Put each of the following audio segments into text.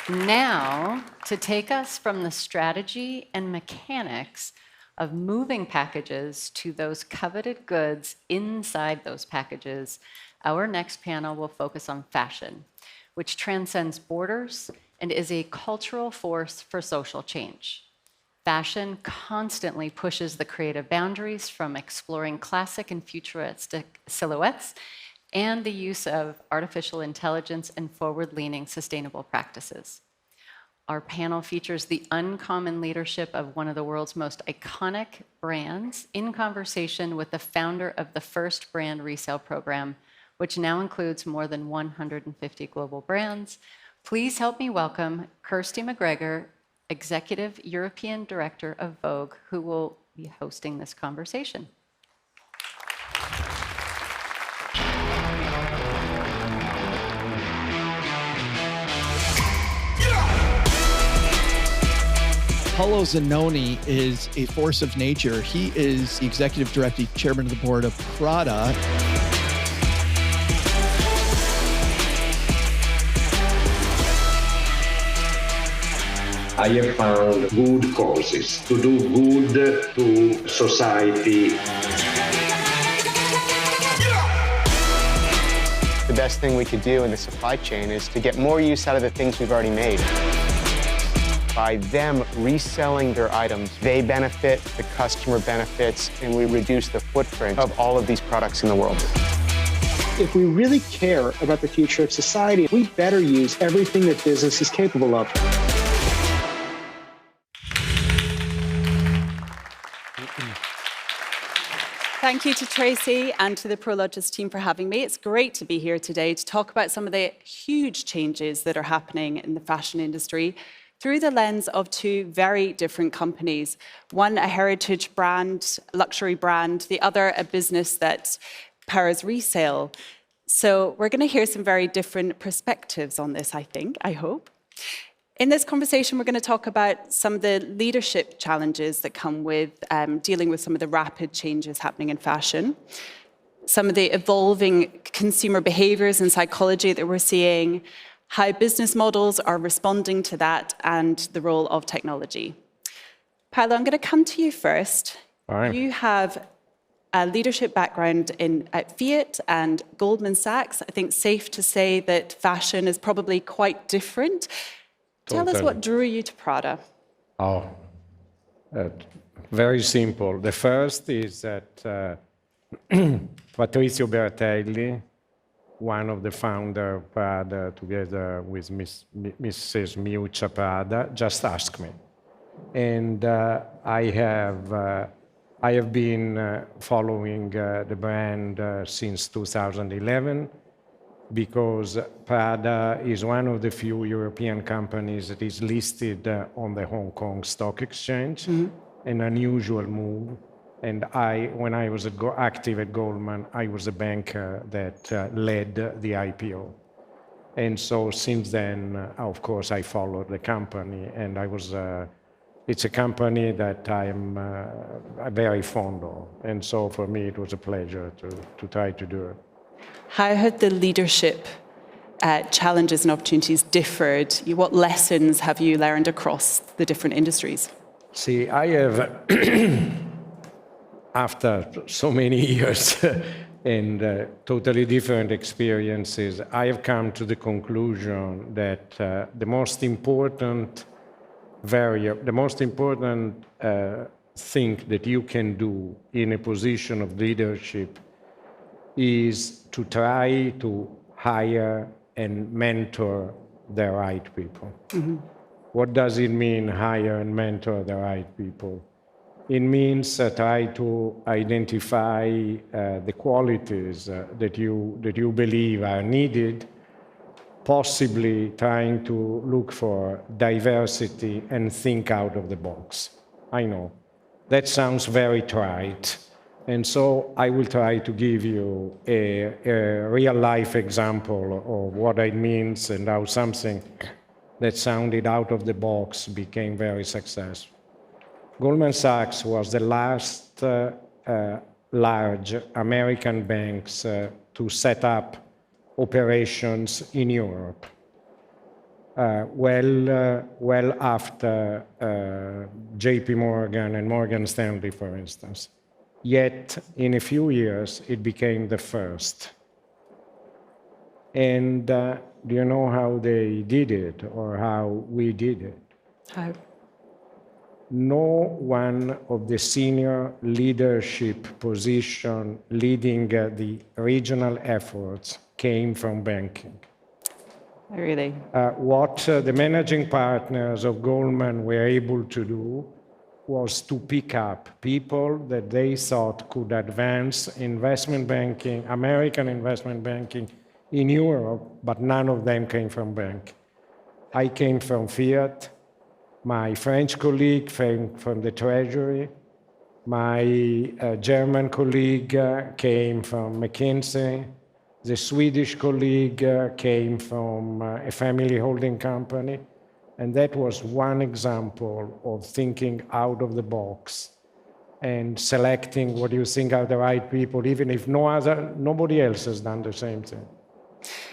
Now, to take us from the strategy and mechanics of moving packages to those coveted goods inside those packages, our next panel will focus on fashion, which transcends borders and is a cultural force for social change. Fashion constantly pushes the creative boundaries, from exploring classic and futuristic silhouettes and the use of artificial intelligence and forward-leaning sustainable practices. Our panel features the uncommon leadership of one of the world's most iconic brands in conversation with the founder of the first brand resale program, which now includes more than 150 global brands. Please help me welcome Kirsty McGregor, Executive European Director of Vogue, who will be hosting this conversation. Paolo Zannoni is a force of nature. He is the executive director, chairman of the board of Prada. I have found good causes to do good to society. The best thing we could do in the supply chain is to get more use out of the things we've already made. By them reselling their items, they benefit, the customer benefits, and we reduce the footprint of all of these products in the world. If we really care about the future of society, we better use everything that business is capable of. Thank you to Tracy and to the Prologis team for having me. It's great to be here today to talk about some of the huge changes that are happening in the fashion industry through the lens of two very different companies. One, a heritage brand, luxury brand, the other, a business that powers resale. So we're going to hear some very different perspectives on this, I hope. In this conversation, we're going to talk about some of the leadership challenges that come with dealing with some of the rapid changes happening in fashion, some of the evolving consumer behaviors and psychology that we're seeing, how business models are responding to that, and the role of technology. Paolo, I'm going to come to you first. Fine. You have a leadership background at Fiat and Goldman Sachs. I think safe to say that fashion is probably quite different. Tell us what drew you to Prada. Very simple. The first is that Patrizio Bertelli, one of the founders of Prada, together with Mrs. Miuccia Prada, just asked me. And I have been following the brand since 2011, because Prada is one of the few European companies that is listed on the Hong Kong Stock Exchange, an unusual move. And when I was active at Goldman, I was a banker that led the IPO. And so since then, of course, I followed the company, and it's a company that I'm very fond of. And so for me, it was a pleasure to try to do it. How have the leadership challenges and opportunities differed? What lessons have you learned across the different industries? See, I have, after so many years and totally different experiences, I have come to the conclusion that the most important thing that you can do in a position of leadership is to try to hire and mentor the right people. What does it mean, hire and mentor the right people? It means try to identify the qualities that you believe are needed, possibly trying to look for diversity and think out of the box. I know, that sounds very trite. And so I will try to give you a real-life example of what it means and how something that sounded out of the box became very successful. Goldman Sachs was the last large American banks to set up operations in Europe. well after JP Morgan and Morgan Stanley, for instance. Yet, in a few years, it became the first. And do you know how they did it or how we did it? How? No one of the senior leadership position leading the regional efforts came from banking. Really? What the managing partners of Goldman were able to do was to pick up people that they thought could advance investment banking, American investment banking in Europe, but none of them came from bank. I came from Fiat. My French colleague came from the Treasury. My German colleague came from McKinsey. The Swedish colleague came from a family holding company. And that was one example of thinking out of the box and selecting what you think are the right people, even if nobody else has done the same thing.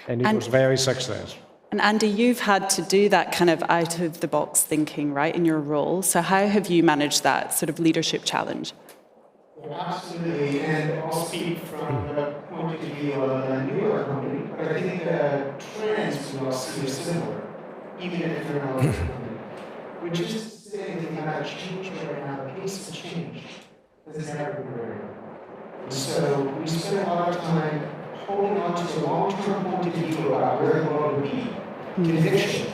And it was very successful. And Andy, you've had to do that kind of out-of-the-box thinking, right, in your role. So how have you managed that sort of leadership challenge? Well, absolutely, and I'll speak from the point of view of a newer company, but I think the trends we all see are similar, even if they're not a company. Which is to say that we have a change right now, the pace of change has never been greater. And so we spend a lot of time holding on to a long-term point of view about where the world will be, conviction,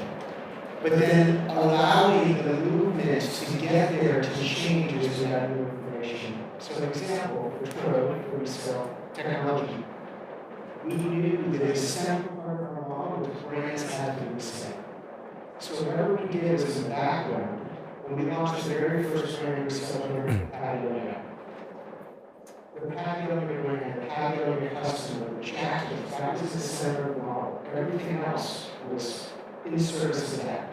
but then allowing the movement to get there to change as we have new information. So an example for Trove, for resale technology, we knew that a central part of our model was brands had to resale. So whatever we did was in the background when we launched the very first brand resale program, Patagonia. The Patagonia brand, the Patagonia customer, the jacket, that was the center of the model. Everything else was in service of that.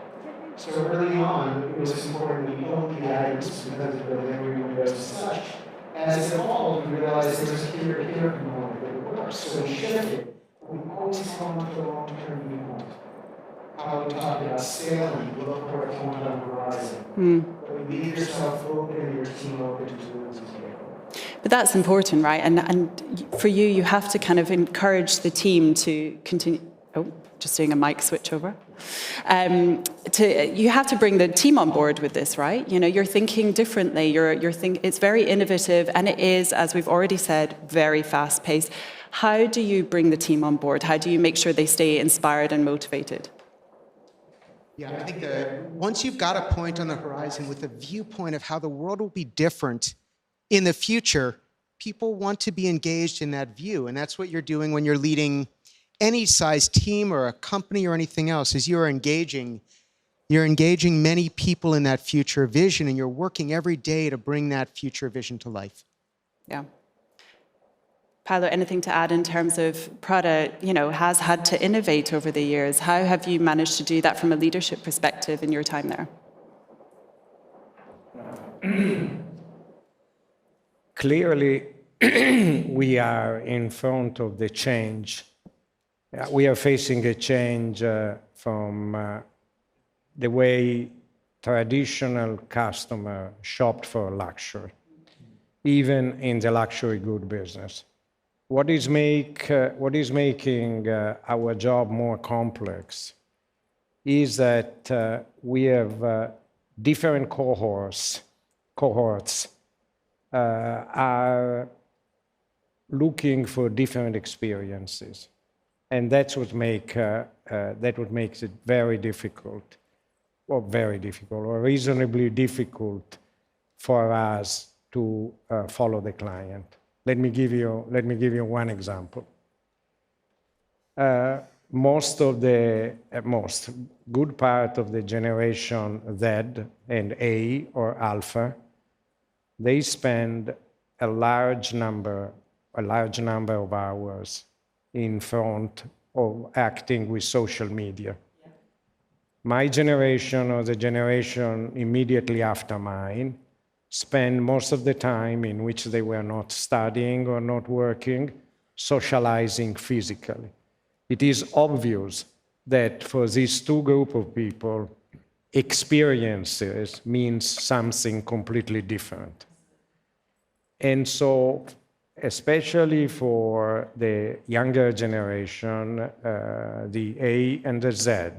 So early on, it was important we owned the items because of the delivery windows and such. As it evolved, we realized there was a here component that would work. So we shifted. We always held on to the long-term viewpoint. How we talk about scaling, you look for a point on the horizon. But you leave yourself open and your team open to doing this together. But that's important, right? And for you, you have to kind of encourage the team to continue. Oh, just doing a mic switch over. You have to bring the team on board with this, right? You know, you're thinking differently. It's very innovative, and it is, as we've already said, very fast-paced. How do you bring the team on board? How do you make sure they stay inspired and motivated? Yeah, I think once you've got a point on the horizon with a viewpoint of how the world will be different in the future, people want to be engaged in that view. And that's what you're doing when you're leading any size team or a company or anything else, is you're engaging many people in that future vision, and you're working every day to bring that future vision to life. Yeah. Paolo, anything to add in terms of Prada, has had to innovate over the years? How have you managed to do that from a leadership perspective in your time there? Clearly, we are in front of the change. We are facing a change from the way traditional customer shopped for luxury, even in the luxury good business. What is making our job more complex is that we have different cohorts are looking for different experiences, and that's what makes it very difficult, or reasonably difficult for us to follow the client. Let me give you one example. Most good part of the generation Z and A or Alpha, they spend a large number of hours in front of acting with social media. My generation, or the generation immediately after mine, spend most of the time in which they were not studying or not working, socializing physically. It is obvious that for these two groups of people, experiences means something completely different. And so, especially for the younger generation, the A and the Z,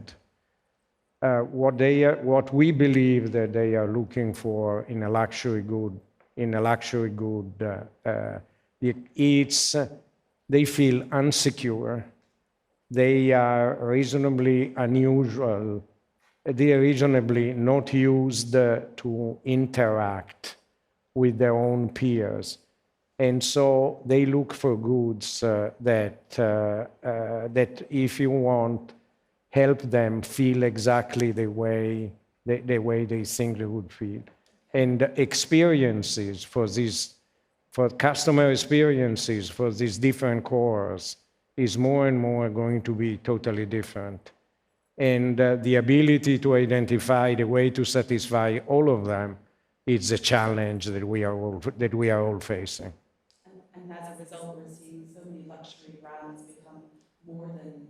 what we believe that they are looking for in a luxury good, it's they feel insecure. They are reasonably unusual. They are reasonably not used to interact with their own peers. And so they look for goods that if you want, help them feel exactly the way they think they would feel. And experiences for customer experiences for these different cores is more and more going to be totally different. And the ability to identify the way to satisfy all of them is a challenge that we are all facing. And as a result, we're seeing so many luxury brands become more than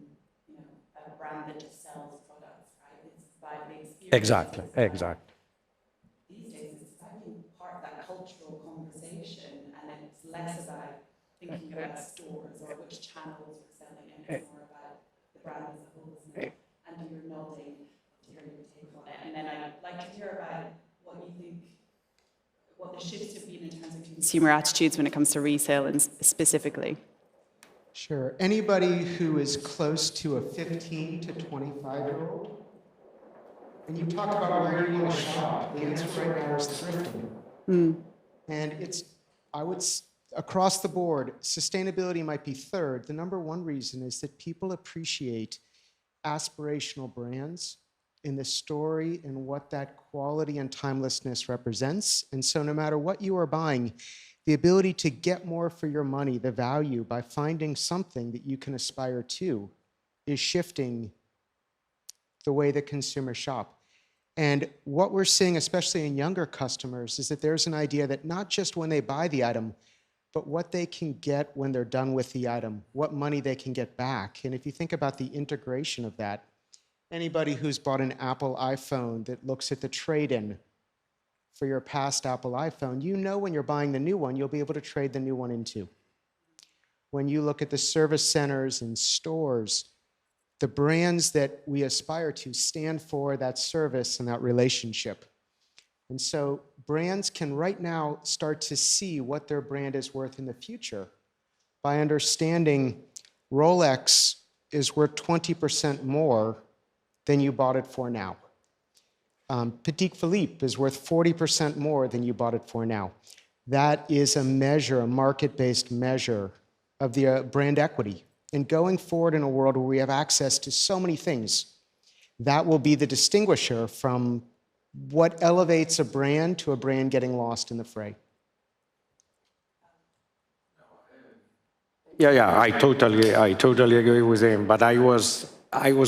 a brand that just sells products, right? It's about the experience. Exactly. These days, it's about being part of that cultural conversation, and it's less about thinking about stores or which channels we're selling, and it's more about the brand as a whole, isn't it? And you're nodding to hear your take on it. And then I'd like to hear about what you think, what the shifts have been in terms of consumer attitudes when it comes to resale and specifically. Sure. Anybody who is close to a 15 to 25-year-old, and you talk about where you want to shop, the answer right now is thrifting. And it's, across the board, sustainability might be third. The number one reason is that people appreciate aspirational brands in the story and what that quality and timelessness represents. And so no matter what you are buying, the ability to get more for your money, the value by finding something that you can aspire to, is shifting the way that consumers shop. And what we're seeing, especially in younger customers, is that there's an idea that not just when they buy the item, but what they can get when they're done with the item, what money they can get back. And if you think about the integration of that, anybody who's bought an Apple iPhone that looks at the trade-in for your past Apple iPhone, you know when you're buying the new one, you'll be able to trade the new one in too. When you look at the service centers and stores, the brands that we aspire to stand for that service and that relationship. And so brands can right now start to see what their brand is worth in the future by understanding Rolex is worth 20% more than you bought it for now. Petit Philippe is worth 40% more than you bought it for now. That is a measure, a market-based measure of the brand equity. And going forward in a world where we have access to so many things, that will be the distinguisher from what elevates a brand to a brand getting lost in the fray. Yeah, I totally agree with him. But I was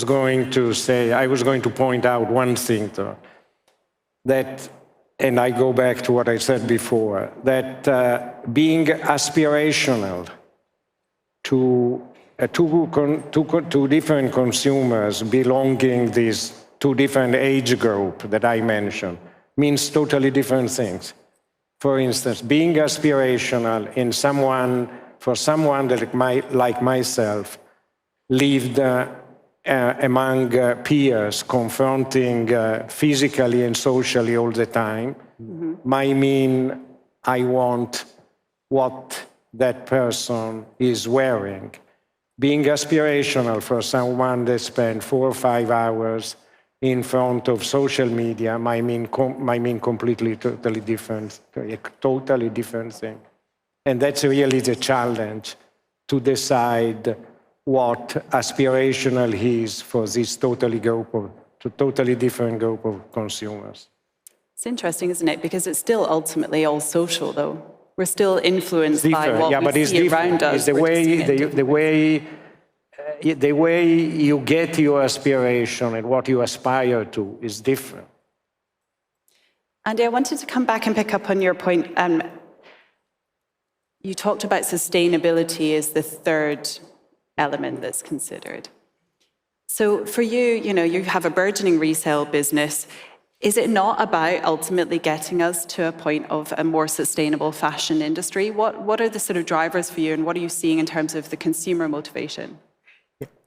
going to point out one thing, though, that, and I go back to what I said before, that being aspirational to two different consumers belonging these two different age groups that I mentioned means totally different things. For instance, being aspirational for someone that like myself lived among peers, confronting physically and socially all the time, might mean I want what that person is wearing. Being aspirational for someone that spent 4 or 5 hours in front of social media might mean completely, totally different, a totally different thing. And that's really the challenge, to decide what aspirational is for this totally different group of consumers. It's interesting, isn't it? Because it's still ultimately all social, though. We're still influenced by what we see around us. The way you get your aspiration and what you aspire to is different. Andy, I wanted to come back and pick up on your point. You talked about sustainability as the third element that's considered. So for you, you have a burgeoning resale business. Is it not about ultimately getting us to a point of a more sustainable fashion industry? What are the sort of drivers for you, and what are you seeing in terms of the consumer motivation?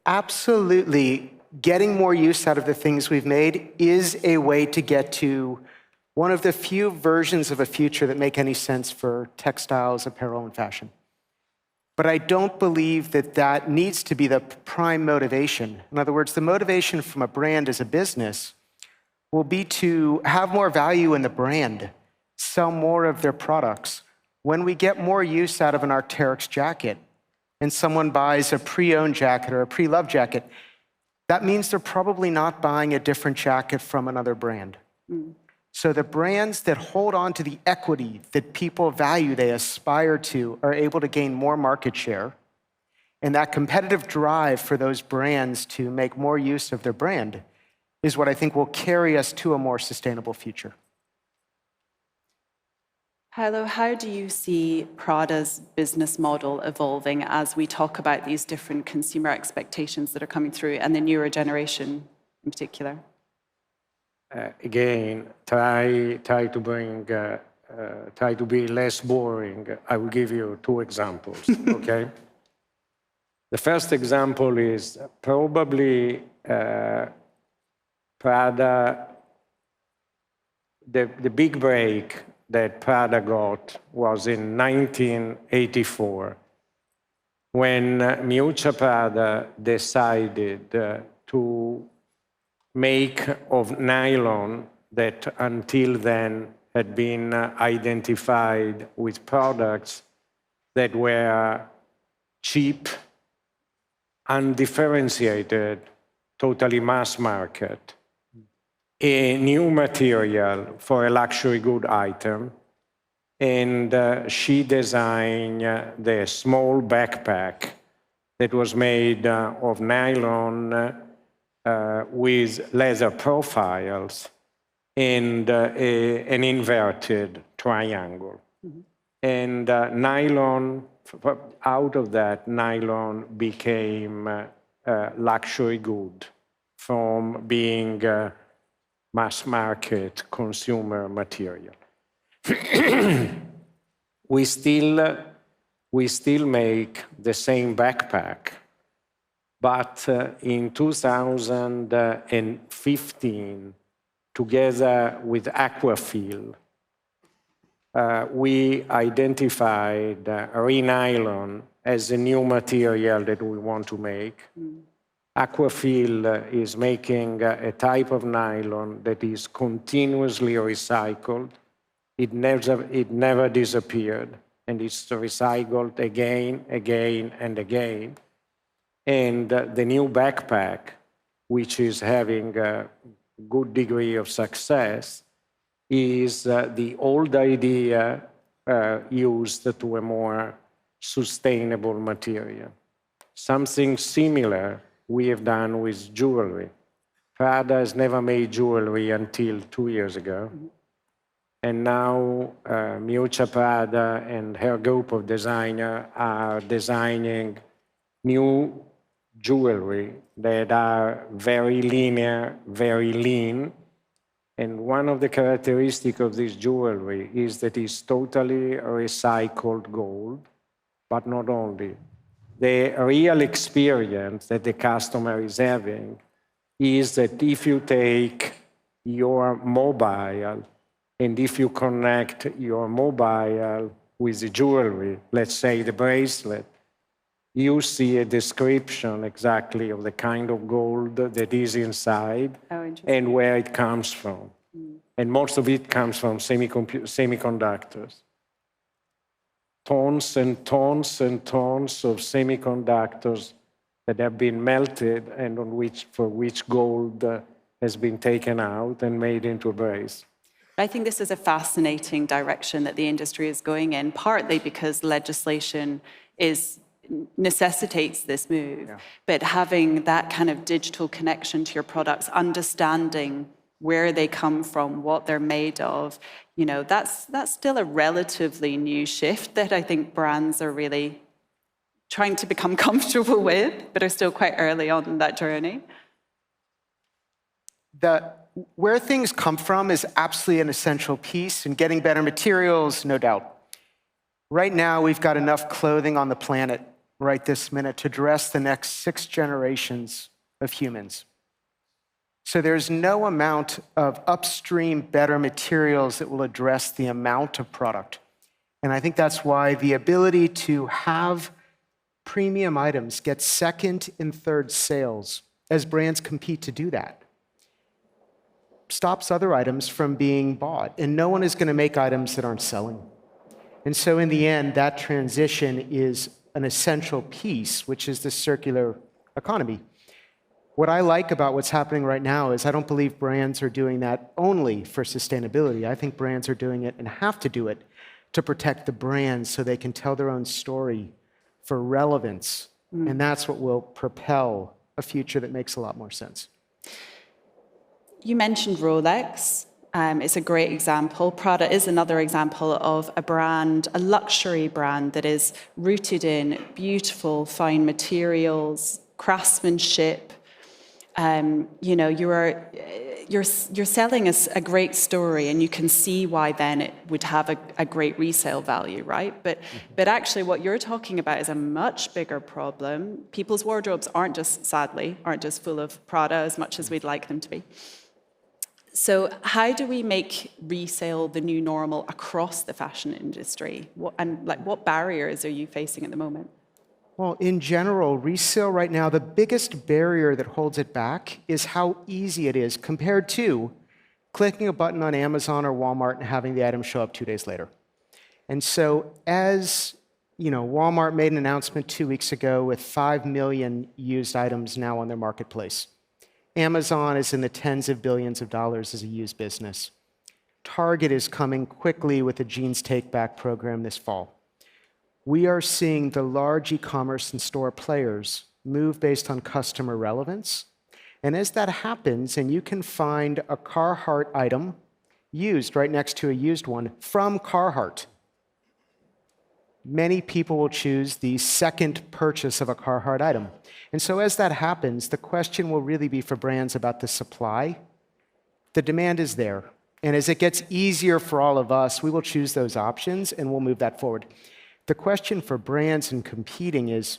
Absolutely. Getting more use out of the things we've made is a way to get to one of the few versions of a future that make any sense for textiles, apparel, and fashion. But I don't believe that that needs to be the prime motivation. In other words, the motivation from a brand as a business will be to have more value in the brand, sell more of their products. When we get more use out of an Arc'teryx jacket and someone buys a pre-owned jacket or a pre-loved jacket, that means they're probably not buying a different jacket from another brand. So the brands that hold on to the equity that people value, they aspire to, are able to gain more market share. And that competitive drive for those brands to make more use of their brand is what I think will carry us to a more sustainable future. Paolo, how do you see Prada's business model evolving as we talk about these different consumer expectations that are coming through, and the newer generation in particular? Again, try to be less boring. I will give you 2 examples, okay? The first example is probably Prada, the big break that Prada got was in 1984, when Miuccia Prada decided to make of nylon that until then had been identified with products that were cheap, undifferentiated, totally mass market, a new material for a luxury good item, and she designed the small backpack that was made of nylon with leather profiles and an inverted triangle. And nylon, out of that, nylon became luxury good from being mass market consumer material. We still make the same backpack, but in 2015, together with Aquafil, we identified Renylon as a new material that we want to make. Aquafil is making a type of nylon that is continuously recycled. It never disappeared, and it's recycled again, and again. And the new backpack, which is having a good degree of success, is the old idea used to a more sustainable material. Something similar we have done with jewelry. Prada has never made jewelry until 2 years ago. And now Miuccia Prada and her group of designers are designing new jewelry that are very linear, very lean. And one of the characteristics of this jewelry is that it's totally recycled gold, but not only. The real experience that the customer is having is that if you take your mobile and if you connect your mobile with the jewelry, let's say the bracelet, you see a description exactly of the kind of gold that is inside and where it comes from. And most of it comes from semiconductors. Tons and tons and tons of semiconductors that have been melted and for which gold has been taken out and made into a brace. I think this is a fascinating direction that the industry is going in, partly because legislation necessitates this move, but having that kind of digital connection to your products, understanding where they come from, what they're made of, that's still a relatively new shift that I think brands are really trying to become comfortable with, but are still quite early on in that journey. where things come from is absolutely an essential piece, and getting better materials, no doubt. Right now, we've got enough clothing on the planet right this minute to dress the next 6 generations of humans. So there's no amount of upstream better materials that will address the amount of product. And I think that's why the ability to have premium items get second and third sales as brands compete to do that stops other items from being bought. And no one is going to make items that aren't selling. And so in the end, that transition is an essential piece, which is the circular economy. What I like about what's happening right now is I don't believe brands are doing that only for sustainability. I think brands are doing it and have to do it to protect the brands so they can tell their own story for relevance. And that's what will propel a future that makes a lot more sense. You mentioned Rolex. It's a great example. Prada is another example of a brand, a luxury brand that is rooted in beautiful, fine materials, craftsmanship. You know, you're selling us a great story, and you can see why then it would have a great resale value, right? But actually, what you're talking about is a much bigger problem. People's wardrobes aren't just, sadly, full of Prada as much as we'd like them to be. So how do we make resale the new normal across the fashion industry? What barriers are you facing at the moment? Well, in general, resale right now, the biggest barrier that holds it back is how easy it is compared to clicking a button on Amazon or Walmart and having the item show up 2 days later. And so as you know, Walmart made an announcement 2 weeks ago with 5 million used items now on their marketplace. Amazon is in the tens of billions of dollars as a used business. Target is coming quickly with a jeans take-back program this fall. We are seeing the large e-commerce and store players move based on customer relevance. And as that happens, and you can find a Carhartt item used right next to a used one from Carhartt, many people will choose the second purchase of a Carhartt item. And so as that happens, the question will really be for brands about the supply. The demand is there. And as it gets easier for all of us, we will choose those options and we'll move that forward. The question for brands in competing is,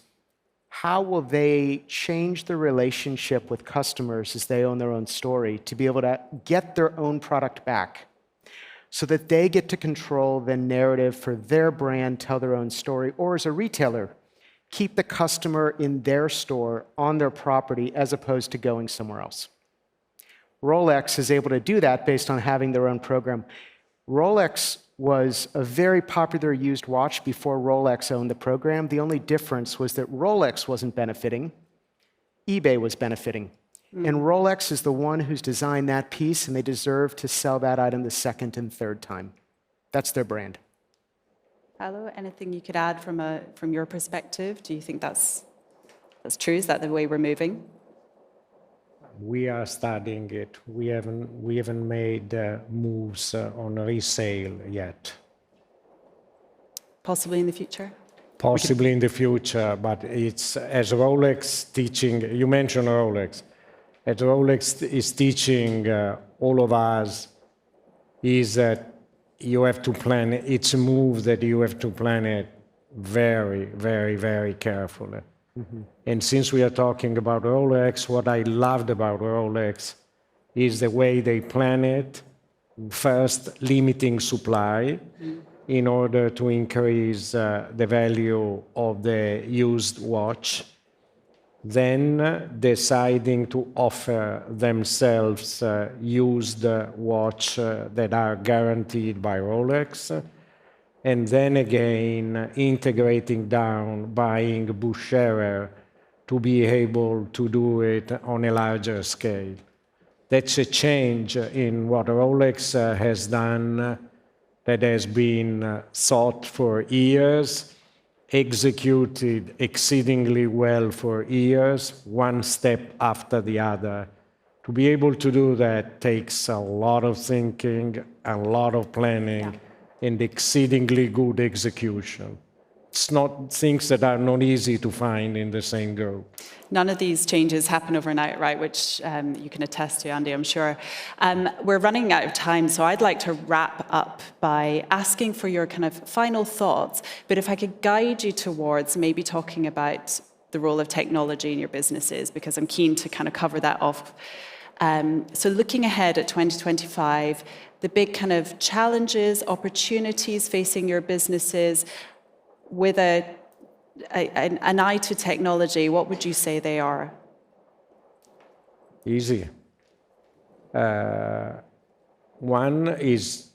how will they change the relationship with customers as they own their own story to be able to get their own product back so that they get to control the narrative for their brand, tell their own story, or as a retailer, keep the customer in their store on their property as opposed to going somewhere else. Rolex is able to do that based on having their own program. Rolex was a very popular used watch before Rolex owned the program. The only difference was that Rolex wasn't benefiting, eBay was benefiting. And Rolex is the one who's designed that piece, and they deserve to sell that item the second and third time. That's their brand. Paolo, anything you could add from your perspective? Do you think that's true? Is that the way we're moving? We are studying it. We haven't made moves on resale yet. Possibly in the future? Possibly in the future, but it's as Rolex teaching, you mentioned Rolex, as Rolex is teaching all of us is that you have to plan it. It's a move that you have to plan it very, very, very carefully. And since we are talking about Rolex, what I loved about Rolex is the way they plan it. First, limiting supply in order to increase the value of the used watch. Then deciding to offer themselves used watch that are guaranteed by Rolex. And then again, integrating down, buying Boucherer to be able to do it on a larger scale. That's a change in what Rolex has done that has been sought for years, executed exceedingly well for years, one step after the other. To be able to do that takes a lot of thinking, a lot of planning, and exceedingly good execution. it's not things that are not easy to find in the same group. None of these changes happen overnight, right, which you can attest to, Andy, I'm sure. We're running out of time, so I'd like to wrap up by asking for your kind of final thoughts, but if I could guide you towards maybe talking about the role of technology in your businesses, because I'm keen to kind of cover that off. So looking ahead at 2025, the big kind of challenges, opportunities facing your businesses with an eye to technology, what would you say they are? Easy. One is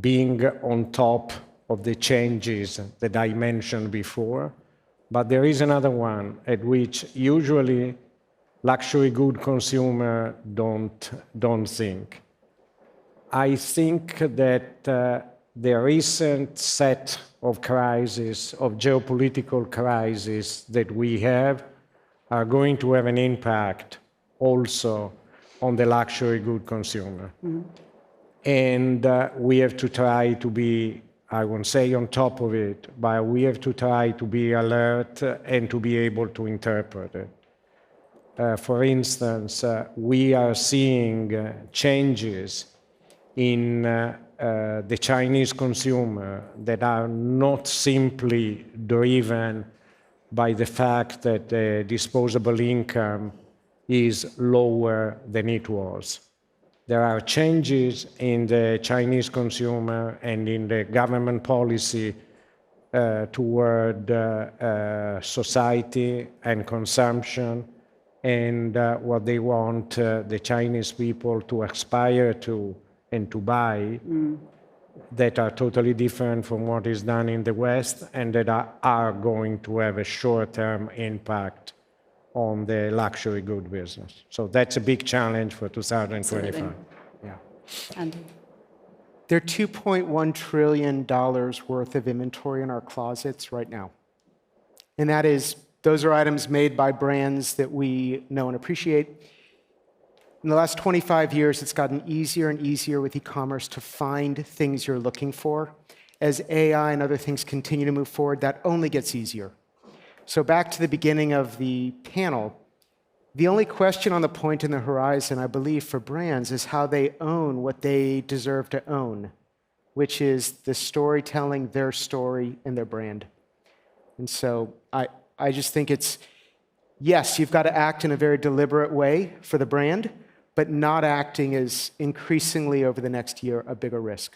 being on top of the changes that I mentioned before, but there is another one at which usually luxury good consumer don't think. I think that the recent set of crises, of geopolitical crises that we have, are going to have an impact also on the luxury good consumer. Mm-hmm. And we have to try to be, I won't say on top of it, but we have to try to be alert and to be able to interpret it. For instance, we are seeing changes in the Chinese consumer that are not simply driven by the fact that the disposable income is lower than it was. There are changes in the Chinese consumer and in the government policy toward society and consumption and what they want the Chinese people to aspire to and to buy that are totally different from what is done in the West and that are going to have a short-term impact on the luxury good business. So that's a big challenge for 2025. Absolutely. Yeah. Andy? There are $2.1 trillion worth of inventory in our closets right now. And those are items made by brands that we know and appreciate. In the last 25 years, it's gotten easier and easier with e-commerce to find things you're looking for. As AI and other things continue to move forward, that only gets easier. So back to the beginning of the panel, the only question on the point in the horizon, I believe, for brands is how they own what they deserve to own, which is the storytelling, their story, and their brand. And so I just think it's, yes, you've got to act in a very deliberate way for the brand, but not acting is increasingly over the next year a bigger risk.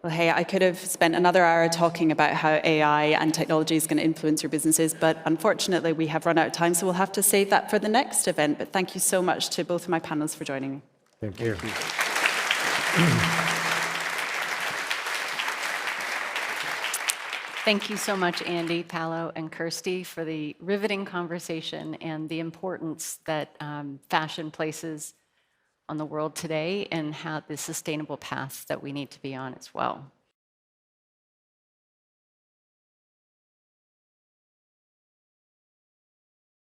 Well, hey, I could have spent another hour talking about how AI and technology is going to influence your businesses, but unfortunately we have run out of time, so we'll have to save that for the next event. But thank you so much to both of my panelists for joining me. Thank you. Thank you so much, Andy, Paolo, and Kirsty, for the riveting conversation and the importance that fashion places on the world today and how the sustainable path that we need to be on as well.